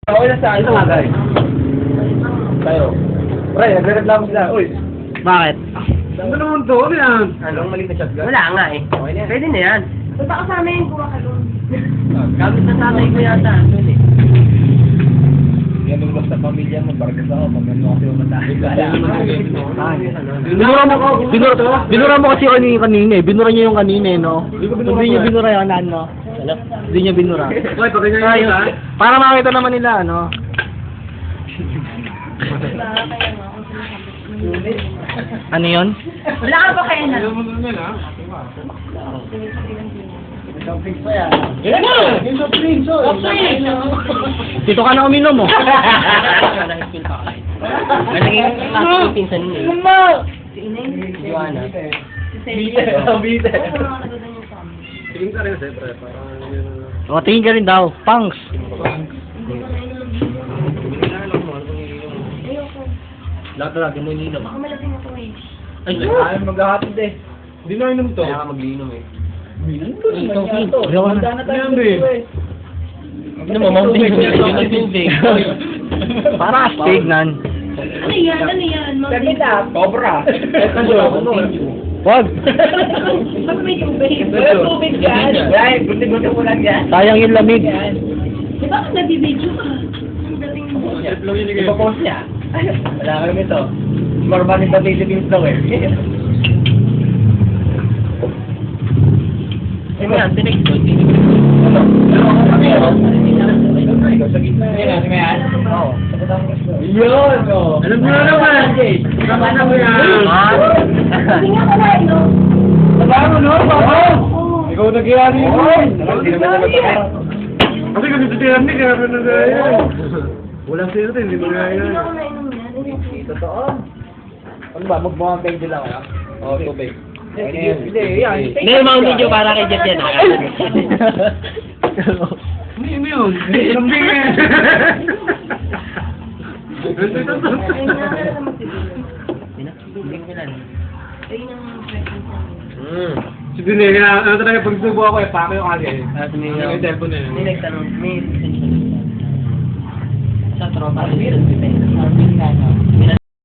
Okay na sa ito nga, guys. Tayo. Pre, nagre-reklamo sila. Uy, Bakit? ano naman to? Ano yan? Anong mali na shotgun? Wala nga eh. Okay na yan. Pwede na yan. Punta ka sa amin, kuha ka doon. Gamit na tatay ko yata. Doon eh. Yan ang sa pamilya mo, barkas ako, pag ano kasi umatahin ka. Binura mo kasi kanina eh. Binura niya yung kanina eh, no? Hindi niya binura yung anan, no? Hindi niya binura. Uy, pag ganyan yun, ha? Para makita naman nila, ano? Ano yun? Wala ka pa kaya na. Yan na! Yung soft drinks, oh! Dito ka na uminom mo. Naging yung pinsan niya. Si Inay. Joanna. Si Bite! Celia. Bite! Oo, mga nagdadan yung sa amin. Tingin ka rin, siyempre. Parang... O, tingin ka rin daw. Pangs. Hindi ko na inom dito. Ayoko. Lahat na lagi mo ininom. Baka malasing ako eh. Ay, Ayaw maghahatid eh. Hindi na inom to. kaya ka maglinom eh. Ito, Ayaw na. Yan, be. Ano mo, mountain dew. Yun ang tubig. Para astig nan. Ano yan? Ano yan? Mountain Dew. Cobra. Wag. Bakit may tubig? Wala tubig dyan. Right, buti-buti mo lang yan. Sayang yung lamig. Di ba kung nabibidyo ka? Ang dating mo. Ipapost niya. Wala kami ito. Normal in the Philippines daw eh. Ano yan? Tinig ko. Ano? Sa gitna yan. Ano yan? Oo. Yun! Alam mo na naman! Kasama mo yan! Hindi nga pala ino. Kasama mo no? Bako! Ikaw nag-iari mo! Hindi naman Kasi kung dito yan, hindi kaya na yan. Walang sino ito, hindi mo na yan. Hindi ako nainom yan. Totoo. Ano ba? Magmukhang kayo lang kaya? Oo, tubig. Hindi, yan. Hindi, mga video para kay Jeff yan. Hindi mo yun. Lambing eh. Ayun nga talaga magbibigay. Hindi ko kilala. Ayun ang present namin. Sige, ano talaga pag subo ako eh, pake yung kagay. Yung telephone na May yun. nagtanong, may extension sa tropa. May